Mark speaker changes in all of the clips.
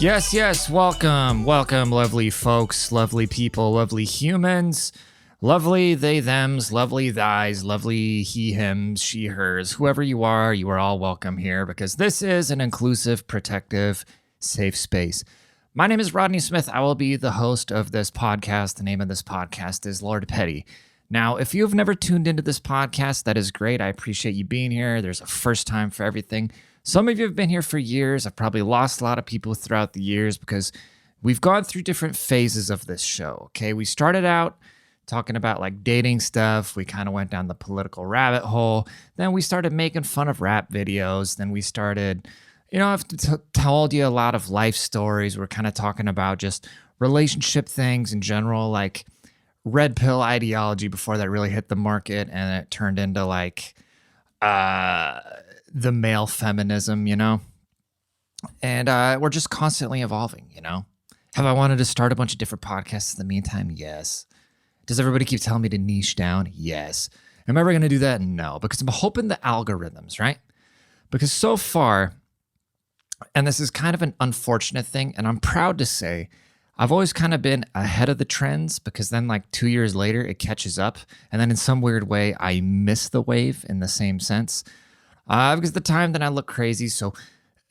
Speaker 1: Yes, welcome, lovely folks, lovely people, lovely humans, lovely they, thems, lovely thys, lovely he, hims, she, hers, whoever you are all welcome here because this is an inclusive, protective, safe space. My name is Rodney Smith. I will be the host of this podcast. The name of this podcast is Lord Petty. Now, if you've never tuned into this podcast, that is great. I appreciate you being here. There's a first time for everything. Some of you have been here for years. I've probably lost a lot of people throughout the years because we've gone through different phases of this show, okay? We started out talking about like dating stuff. We kind of went down the political rabbit hole. Then we started making fun of rap videos. Then we started, I've told you a lot of life stories. We're kind of talking about just relationship things in general, like red pill ideology before that really hit the market and it turned into like the male feminism, and we're just constantly evolving, Have I wanted to start a bunch of different podcasts in the meantime? Yes. Does everybody keep telling me to niche down? Yes. Am I ever going to do that? No, because I'm hoping the algorithms, right? Because so far, and this is kind of an unfortunate thing, and I'm proud to say I've always kind of been ahead of the trends because then like 2 years later, it catches up. And then in some weird way, I miss the wave in the same sense. Because the time that I look crazy. So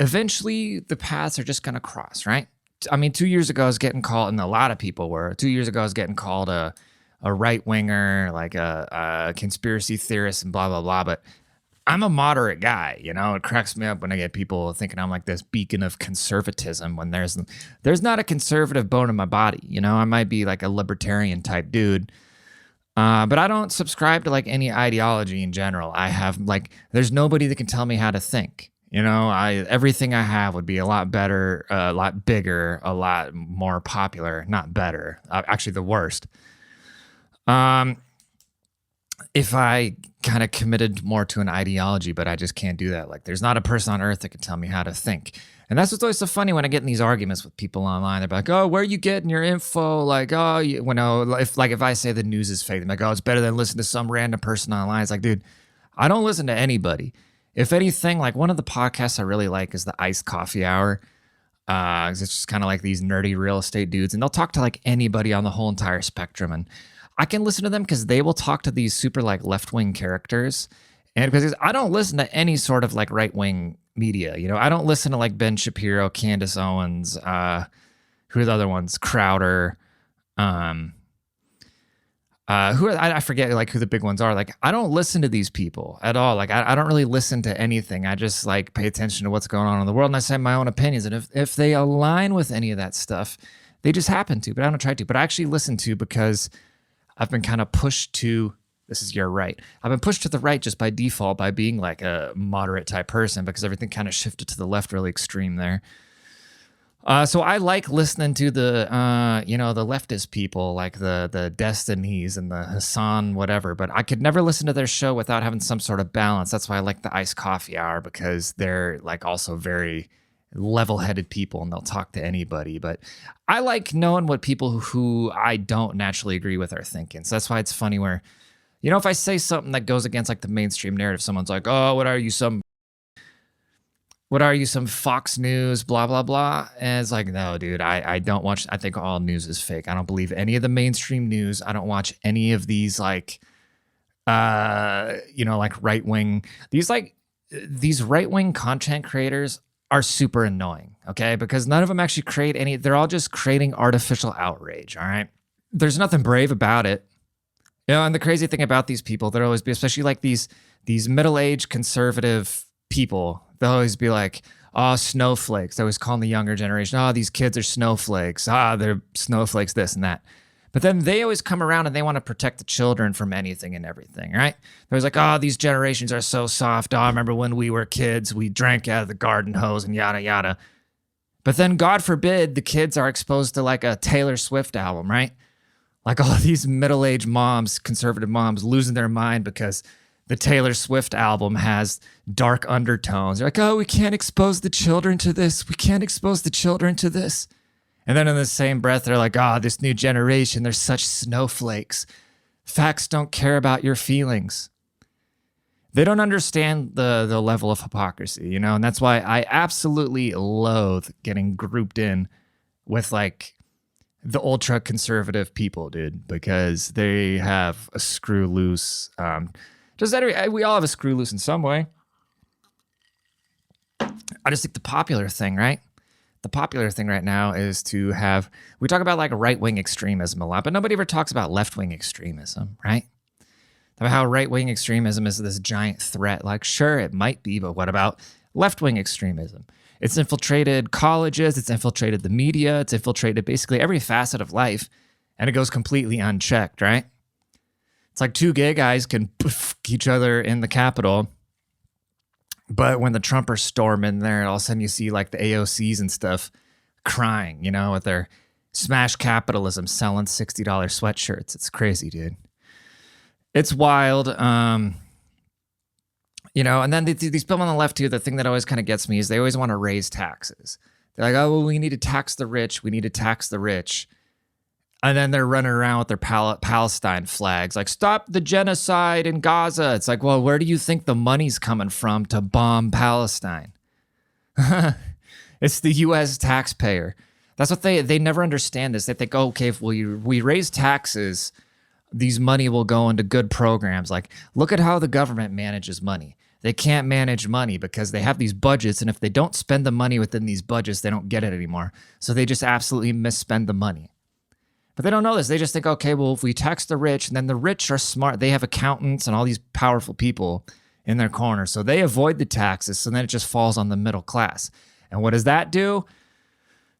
Speaker 1: eventually the paths are just going to cross, right? I mean, 2 years ago, I was getting called, and a lot of people were. 2 years ago, I was getting called a right-winger, like a conspiracy theorist and blah, blah, blah. But I'm a moderate guy, It cracks me up when I get people thinking I'm like this beacon of conservatism when there's not a conservative bone in my body, I might be like a libertarian type dude. But I don't subscribe to like any ideology in general. I have like, there's nobody that can tell me how to think. Everything I have would be a lot better, a lot bigger, a lot more popular, not better, actually the worst. If I kind of committed more to an ideology, but I just can't do that. Like there's not a person on earth that can tell me how to think. And that's what's always so funny when I get in these arguments with people online. They're like, "Oh, where are you getting your info?" Like, "Oh, if I say the news is fake, they're like, oh, it's better than listening to some random person online." It's like, dude, I don't listen to anybody. If anything, like one of the podcasts I really like is the Iced Coffee Hour. 'Cause it's just kind of like these nerdy real estate dudes, and they'll talk to like anybody on the whole entire spectrum. And I can listen to them because they will talk to these super like left-wing characters. And because I don't listen to any sort of like right-wing media, I don't listen to like Ben Shapiro, Candace Owens, who are the other ones? Crowder, I forget like who the big ones are. Like I don't listen to these people at all. Like I don't really listen to anything. I just like pay attention to what's going on in the world and I say my own opinions. And if they align with any of that stuff, they just happen to, but I don't try to. But I actually listen to because I've been kind of pushed to, this is your right. I've been pushed to the right just by default by being like a moderate type person because everything kind of shifted to the left really extreme there. So I like listening to the, the leftist people like the Destinies and the Hassan, whatever, but I could never listen to their show without having some sort of balance. That's why I like the Iced Coffee Hour because they're like also very level-headed people and they'll talk to anybody. But I like knowing what people who I don't naturally agree with are thinking. So that's why it's funny where, if I say something that goes against like the mainstream narrative, someone's like, "Oh, what are you, some Fox News, blah, blah, blah." And it's like, no, dude, I don't watch, I think all news is fake. I don't believe any of the mainstream news. I don't watch any of these like, like right-wing, these right-wing content creators are super annoying, okay? Because none of them actually create any, they're all just creating artificial outrage, all right? There's nothing brave about it. And the crazy thing about these people, they'll always be, especially like these middle-aged conservative people, they'll always be like, "Oh, snowflakes." They always call the younger generation, "Oh, these kids are snowflakes. They're snowflakes, this and that." But then they always come around and they want to protect the children from anything and everything, right? They're always like, "Oh, these generations are so soft. Oh, I remember when we were kids, we drank out of the garden hose and yada, yada." But then God forbid the kids are exposed to like a Taylor Swift album, right? Like all these middle-aged moms, conservative moms losing their mind because the Taylor Swift album has dark undertones. They're like, "Oh, we can't expose the children to this. We can't expose the children to this." And then in the same breath, they're like, "Oh, this new generation, they're such snowflakes. Facts don't care about your feelings." They don't understand the level of hypocrisy, you know, and that's why I absolutely loathe getting grouped in with like the ultra conservative people, dude, because they have a screw loose. We all have a screw loose in some way. I just think the popular thing, right? The popular thing right now is to have, we talk about like right-wing extremism a lot, but nobody ever talks about left-wing extremism, right? About how right-wing extremism is this giant threat. Like, sure, it might be, but what about left-wing extremism? It's infiltrated colleges, it's infiltrated the media, it's infiltrated basically every facet of life, and it goes completely unchecked, right? It's like two gay guys can poof each other in the Capitol, but when the Trumpers storm in there, all of a sudden you see like the AOCs and stuff crying, you know, with their smash capitalism selling $60 sweatshirts. It's crazy, dude. It's wild. You know, and then these people on the left too, the thing that always kind of gets me is they always want to raise taxes. They're like, oh, well, we need to tax the rich. We need to tax the rich. And then they're running around with their Palestine flags, like, stop the genocide in Gaza. It's like, well, where do you think the money's coming from to bomb Palestine? It's the U.S. taxpayer. That's what they never understand this. They think, oh, okay, if we raise taxes, these money will go into good programs. Like, look at how the government manages money. They can't manage money because they have these budgets, and if they don't spend the money within these budgets, they don't get it anymore. So they just absolutely misspend the money. But they don't know this. They just think, okay, well, if we tax the rich, and then the rich are smart. They have accountants and all these powerful people in their corner. So they avoid the taxes. So then it just falls on the middle class. And what does that do?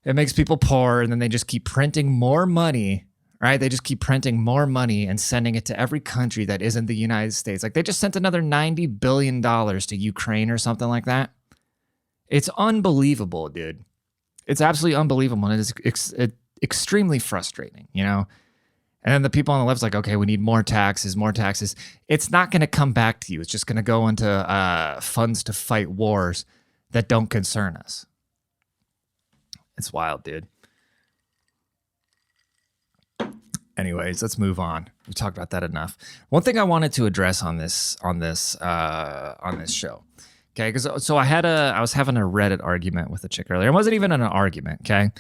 Speaker 1: It makes people poor, and then they just keep printing more money, right? They just keep printing more money and sending it to every country that isn't the United States. Like they just sent another $90 billion to Ukraine or something like that. It's unbelievable, dude. It's absolutely unbelievable. And it's extremely frustrating, you know? And then the people on the left's like, okay, we need more taxes, more taxes. It's not going to come back to you. It's just going to go into funds to fight wars that don't concern us. It's wild, dude. Anyways, let's move on. We talked about that enough. One thing I wanted to address on this show, okay? Because I was having a Reddit argument with a chick earlier. It wasn't even an argument, okay?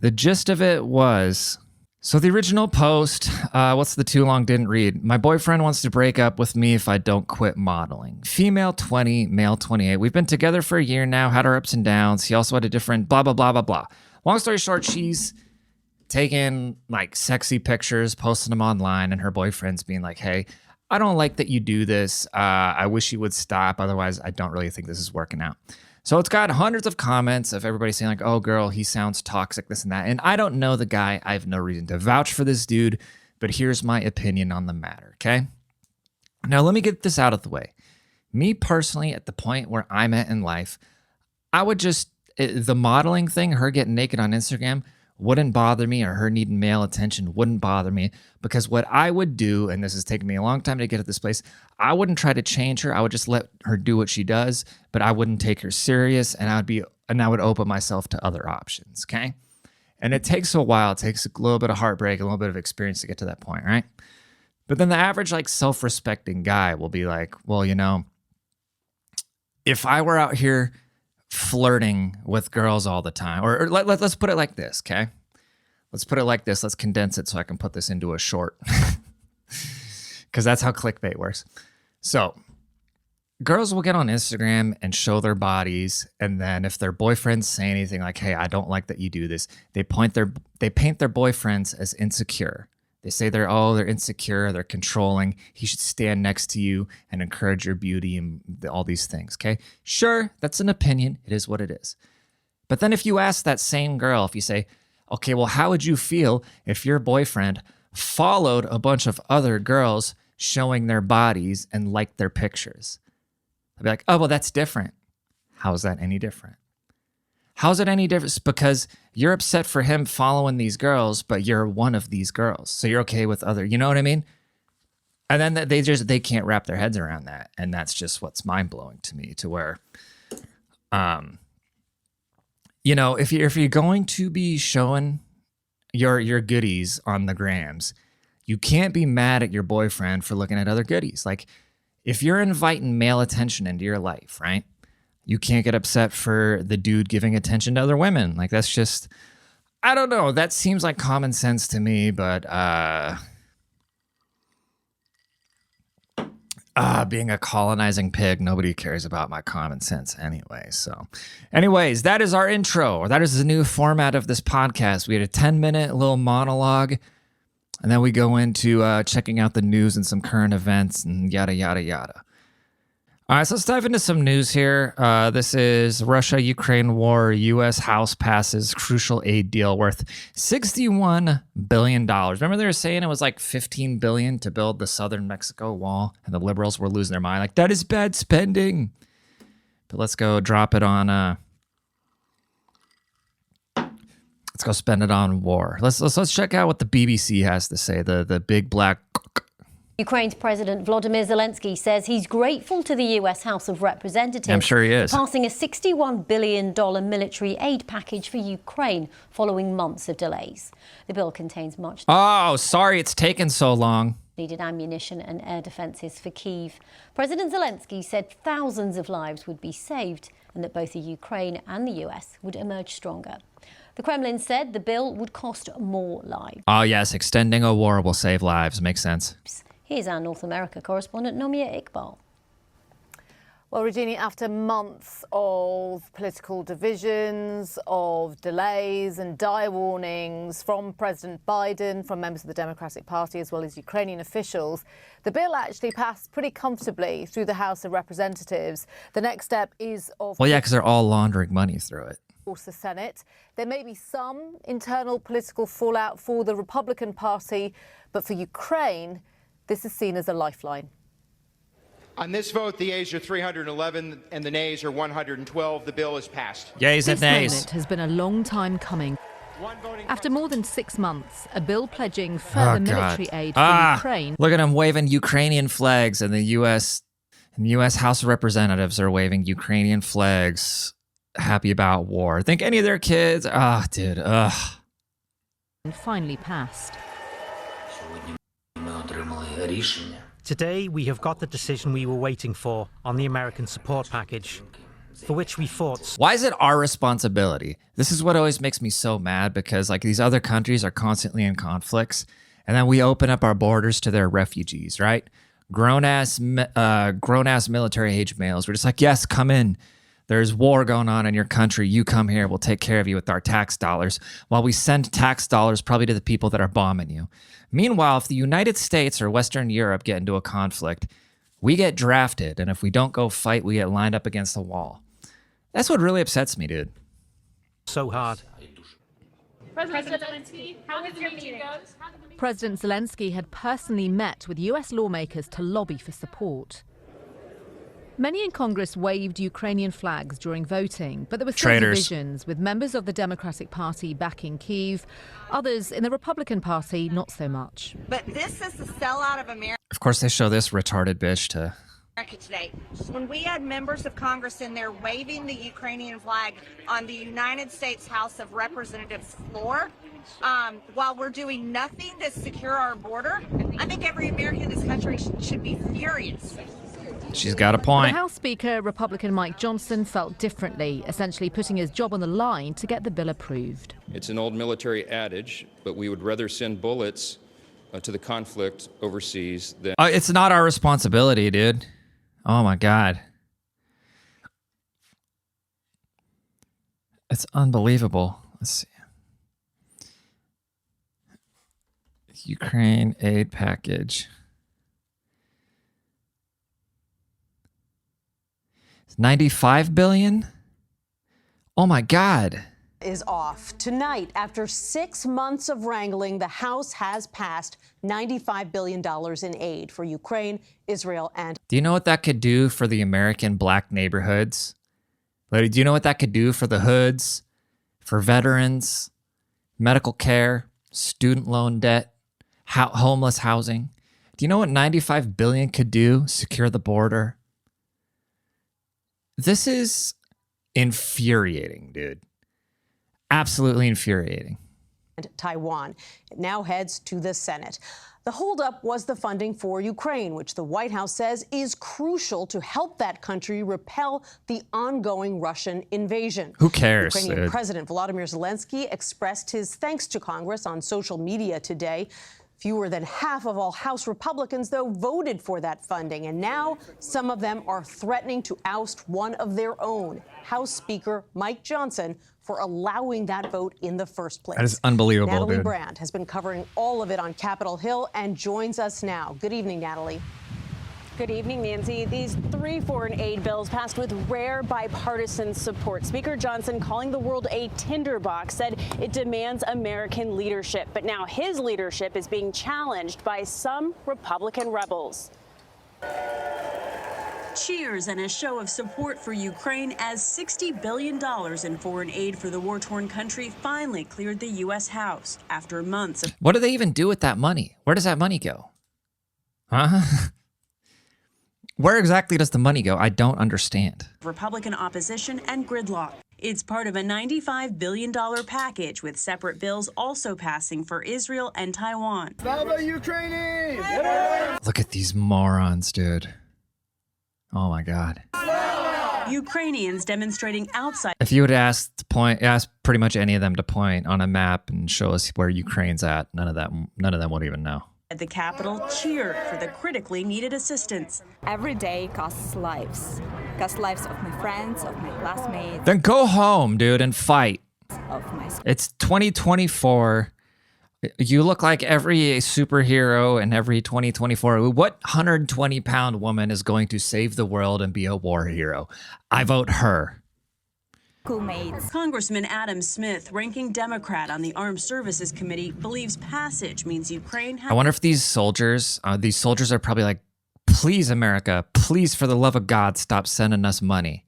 Speaker 1: The gist of it was, so the original post, what's the too long didn't read? My boyfriend wants to break up with me if I don't quit modeling. Female 20, male 28. We've been together for a year now, had our ups and downs. He also had a different blah, blah, blah, blah, blah. Long story short, she's taking like sexy pictures, posting them online, and her boyfriend's being like, hey, I don't like that you do this. I wish you would stop. Otherwise, I don't really think this is working out. So it's got hundreds of comments of everybody saying like, oh, girl, he sounds toxic, this and that. And I don't know the guy. I have no reason to vouch for this dude, but here's my opinion on the matter, okay? Now, let me get this out of the way. Me personally, at the point where I'm at in life, I would just, the modeling thing, her getting naked on Instagram, wouldn't bother me, or her needing male attention wouldn't bother me, because what I would do, and this has taken me a long time to get at this place, I wouldn't try to change her. I would just let her do what she does, but I wouldn't take her serious, and I would open myself to other options, okay? And it takes a while. It takes a little bit of heartbreak, a little bit of experience to get to that point, right? But then the average like self-respecting guy will be like, well, you know, if I were out here flirting with girls all the time, or let's put it like this, okay? Let's put it like this. Let's condense it so I can put this into a short, because that's how clickbait works. So girls will get on Instagram and show their bodies, and then if their boyfriends say anything like, hey, I don't like that you do this, they paint their boyfriends as insecure. They say they're insecure, they're controlling. He should stand next to you and encourage your beauty and all these things, okay? Sure, that's an opinion. It is what it is. But then if you ask that same girl, if you say, okay, well, how would you feel if your boyfriend followed a bunch of other girls showing their bodies and liked their pictures? I'd be like, oh, well, that's different. How is that any different? How's it any different? Because you're upset for him following these girls, but you're one of these girls. So you're okay with other, you know what I mean? And then they can't wrap their heads around that. And that's just what's mind blowing to me, to where, you know, if you're going to be showing your goodies on the grams, you can't be mad at your boyfriend for looking at other goodies. Like, if you're inviting male attention into your life, right? You can't get upset for the dude giving attention to other women. Like, that's just, I don't know. That seems like common sense to me, but being a colonizing pig, nobody cares about my common sense anyway. So anyways, that is our intro, or that is the new format of this podcast. We had a 10-minute little monologue, and then we go into checking out the news and some current events and yada, yada, yada. All right, so let's dive into some news here. This is Russia-Ukraine war. U.S. House passes crucial aid deal worth $61 billion. Remember they were saying it was like $15 billion to build the southern Mexico wall, and the liberals were losing their mind. Like, that is bad spending. But let's go drop it on... let's go spend it on war. Let's check out what the BBC has to say. The big black...
Speaker 2: Ukraine's President Volodymyr Zelensky says he's grateful to the U.S. House of Representatives.
Speaker 1: I'm sure he is.
Speaker 2: For passing a $61 billion military aid package for Ukraine following months of delays. The bill contains much...
Speaker 1: Oh, sorry it's taken so long.
Speaker 2: ...needed ammunition and air defences for Kyiv. President Zelensky said thousands of lives would be saved and that both the Ukraine and the U.S. would emerge stronger. The Kremlin said the bill would cost more lives.
Speaker 1: Oh, yes, extending a war will save lives. Makes sense.
Speaker 2: Here's our North America correspondent, Nomia Iqbal.
Speaker 3: Well, Regina, after months of political divisions, of delays and dire warnings from President Biden, from members of the Democratic Party, as well as Ukrainian officials, the bill actually passed pretty comfortably through the House of Representatives. The next step is of...
Speaker 1: Well, yeah, because they're all laundering money through it.
Speaker 3: ...the Senate. There may be some internal political fallout for the Republican Party, but for Ukraine, this is seen as a lifeline.
Speaker 4: On this vote, the yeas are 311 and the nays are 112. The bill is passed.
Speaker 1: Yeas and nays.
Speaker 5: This moment has been a long time coming. After more than 6 months, a bill pledging further military aid for Ukraine.
Speaker 1: Look at them waving Ukrainian flags, and the U.S. House of Representatives are waving Ukrainian flags, happy about war. Think any of their kids?
Speaker 5: Finally passed.
Speaker 6: Today, we have got the decision we were waiting for on the American support package, for which we fought.
Speaker 1: Why is it our responsibility? This is what always makes me so mad, because like these other countries are constantly in conflicts, and then we open up our borders to their refugees, right? Grown-ass military-age males. We're just like, yes, come in. There's war going on in your country. You come here. We'll take care of you with our tax dollars, while we send tax dollars probably to the people that are bombing you. Meanwhile, if the United States or Western Europe get into a conflict, we get drafted. And if we don't go fight, we get lined up against the wall. That's what really upsets me, dude.
Speaker 6: So hard.
Speaker 7: President Zelensky, how was your meeting?
Speaker 5: President Zelensky had personally met with US lawmakers to lobby for support. Many in Congress waved Ukrainian flags during voting, but there were still divisions, with members of the Democratic Party backing Kyiv, others in the Republican Party not so much.
Speaker 7: But this is the sellout of America.
Speaker 1: Of course, they show this retarded bitch to...
Speaker 7: Today, when we had members of Congress in there waving the Ukrainian flag on the United States House of Representatives floor, while we're doing nothing to secure our border, I think every American in this country should be furious.
Speaker 1: She's got a point.
Speaker 5: The House Speaker, Republican Mike Johnson, felt differently, essentially putting his job on the line to get the bill approved.
Speaker 8: It's an old military adage, but we would rather send bullets to the conflict overseas than...
Speaker 1: It's not our responsibility, dude. Oh, my God. It's unbelievable. Let's see. Ukraine aid package. $95 billion? Oh my God.
Speaker 9: Is off. Tonight, after 6 months of wrangling, the House has passed $95 billion in aid for Ukraine, Israel, and...
Speaker 1: Do you know what that could do for the American black neighborhoods? Do you know what that could do for the hoods, for veterans, medical care, student loan debt, homeless housing? Do you know what $95 billion could do? Secure the border. This is infuriating, dude. Absolutely infuriating.
Speaker 9: and Taiwan. It now heads to the Senate. The holdup was the funding for Ukraine, which the White House says is crucial to help that country repel the ongoing Russian invasion.
Speaker 1: Who cares?
Speaker 9: Ukrainian President Volodymyr Zelensky expressed his thanks to Congress on social media today. Fewer than half of all House Republicans, though, voted for that funding. And now some of them are threatening to oust one of their own, House Speaker Mike Johnson, for allowing that vote in the first place.
Speaker 1: That is unbelievable,
Speaker 9: Natalie
Speaker 1: dude.
Speaker 9: Brand has been covering all of it on Capitol Hill and joins us now. Good evening, Natalie.
Speaker 10: Good evening, Nancy. These 3 foreign aid bills passed with rare bipartisan support. Speaker Johnson, calling the world a tinderbox, said it demands American leadership. But now his leadership is being challenged by some Republican rebels.
Speaker 11: Cheers and a show of support for Ukraine as $60 billion in foreign aid for the war-torn country finally cleared the U.S. House after months of...
Speaker 1: What do they even do with that money? Where does that money go? Huh? Where exactly does the money go? I don't understand.
Speaker 11: Republican opposition and gridlock. It's part of a $95 billion package with separate bills also passing for Israel and Taiwan.
Speaker 12: Slava Ukraine!
Speaker 1: Look at these morons, dude. Oh my God.
Speaker 11: Ukrainians demonstrating outside.
Speaker 1: If you would ask pretty much any of them to point on a map and show us where Ukraine's at, none of them would even know.
Speaker 11: At the Capitol cheered for the critically needed assistance.
Speaker 13: Every day costs lives. Costs lives of my friends, of my classmates.
Speaker 1: Then go home, dude, and fight.
Speaker 13: Of my school.
Speaker 1: It's 2024. You look like every superhero in every 2024. What 120-pound woman is going to save the world and be a war hero? I vote her.
Speaker 13: Schoolmates.
Speaker 11: Congressman Adam Smith, ranking Democrat on the Armed Services Committee, believes passage means Ukraine has...
Speaker 1: I wonder if these soldiers are probably like, please, America, please, for the love of God, stop sending us money.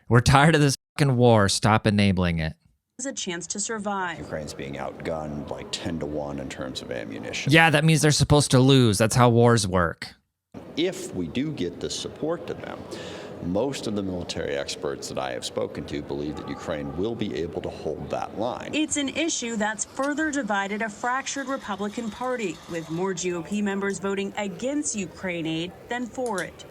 Speaker 1: We're tired of this fucking war. Stop enabling it.
Speaker 11: ...has a chance to survive.
Speaker 14: Ukraine's being outgunned like 10-1 in terms of ammunition.
Speaker 1: Yeah, that means they're supposed to lose. That's how wars work.
Speaker 14: If we do get the support to them, most of the military experts that I have spoken to believe that Ukraine will be able to hold that line.
Speaker 11: It's an issue that's further divided a fractured Republican Party, with more GOP members voting against Ukraine aid than for it.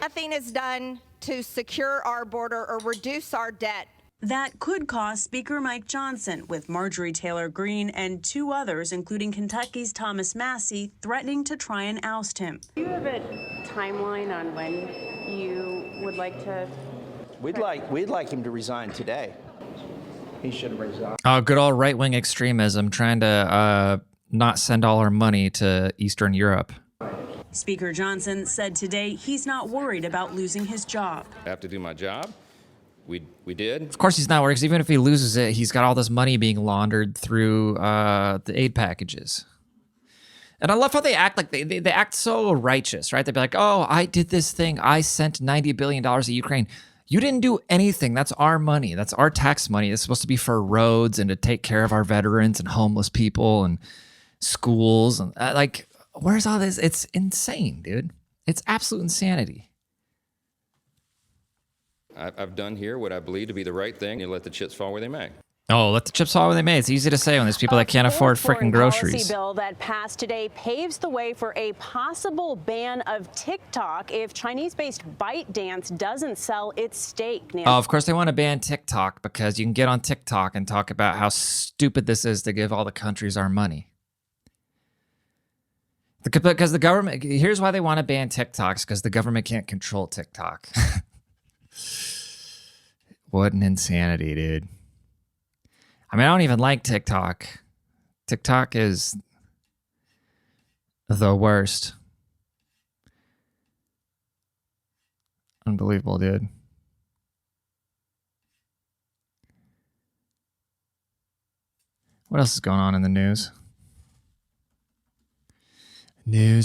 Speaker 7: Nothing is done to secure our border or reduce our debt.
Speaker 11: That could cost Speaker Mike Johnson, with Marjorie Taylor Greene and 2 others, including Kentucky's Thomas Massie, threatening to try and oust him.
Speaker 10: Do you have a timeline on when you would like to...
Speaker 12: We'd like him to resign today. He should have resigned.
Speaker 1: Oh, good old right-wing extremism trying to not send all our money to Eastern Europe.
Speaker 11: Speaker Johnson said today he's not worried about losing his job.
Speaker 8: I have to do my job. We did.
Speaker 1: Of course he's not worried, because even if he loses it, he's got all this money being laundered through the aid packages. And I love how they act like they act so righteous, right? They'd be like, oh, I did this thing. I sent $90 billion to Ukraine. You didn't do anything. That's our money. That's our tax money. It's supposed to be for roads and to take care of our veterans and homeless people and schools. And like, where's all this? It's insane, dude. It's absolute insanity.
Speaker 8: I've done here what I believe to be the right thing. You let the chips fall where they may.
Speaker 1: Oh, let the chips fall where they may. It's easy to say when there's people that can't afford freaking groceries.
Speaker 10: A policy bill that passed today paves the way for a possible ban of TikTok if Chinese-based ByteDance doesn't sell its stake.
Speaker 1: Oh, of course they want to ban TikTok because you can get on TikTok and talk about how stupid this is to give all the countries our money. Because the government, here's why they want to ban TikToks, because the government can't control TikTok. What an insanity, dude. I mean, I don't even like TikTok. TikTok is the worst. Unbelievable, dude. What else is going on in the news?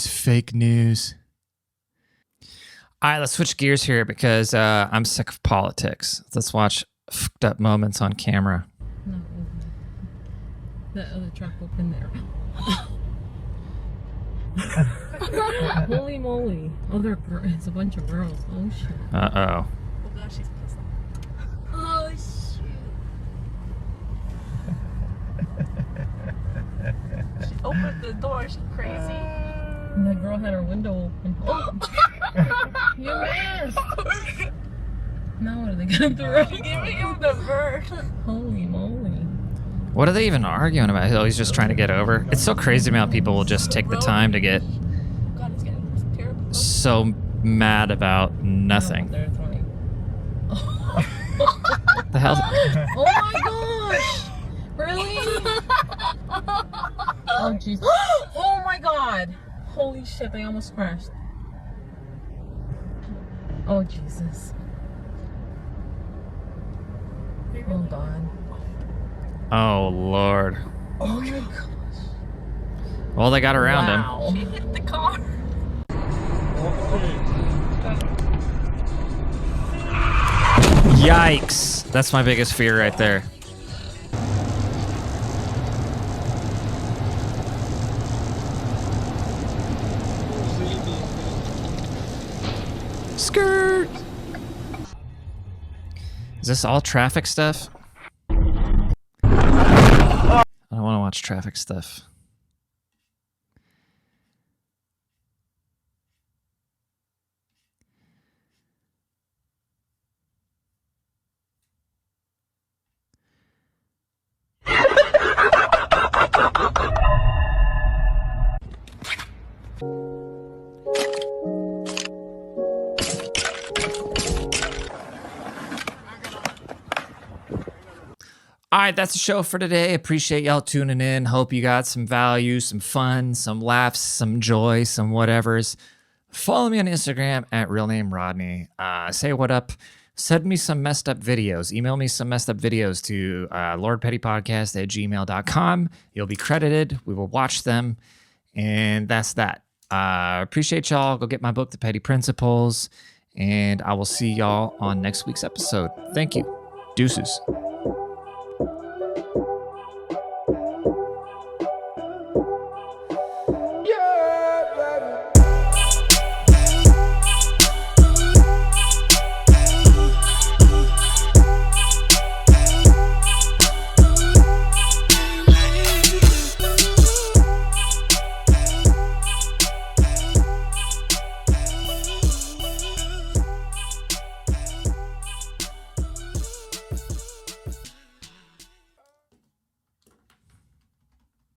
Speaker 1: Fake news. All right, let's switch gears here because I'm sick of politics. Let's watch fucked up moments on camera.
Speaker 15: No, that other truck opened there. Holy moly. It's a bunch of girls. Oh, shit.
Speaker 1: Uh-oh.
Speaker 15: Oh, gosh, she's pissed off. Oh, shoot. opened the door. She's crazy. And that girl had her window open. Oh! You missed! Now what are they gonna throw? Giving him the bird. Holy moly.
Speaker 1: What are they even arguing about? Oh, he's just trying to get over. It's so crazy how people will just take the time to get so mad about nothing. The hell?
Speaker 15: Oh my gosh! Really? Oh jeez. Oh my god! Holy shit, they almost crashed. Oh Jesus. Oh god.
Speaker 1: Oh Lord.
Speaker 15: Oh my gosh.
Speaker 1: Well, they got around him.
Speaker 15: She hit the car.
Speaker 1: Yikes. That's my biggest fear right there. Skirt. Is this all traffic stuff? I don't want to watch traffic stuff. All right, that's the show for today. Appreciate y'all tuning in. Hope you got some value, some fun, some laughs, some joy, some whatevers. Follow me on Instagram at realnamerodney. Say what up. Send me some messed up videos. Email me some messed up videos to lordpettypodcast@gmail.com. You'll be credited. We will watch them. And that's that. Appreciate y'all. Go get my book, The Petty Principles. And I will see y'all on next week's episode. Thank you. Deuces.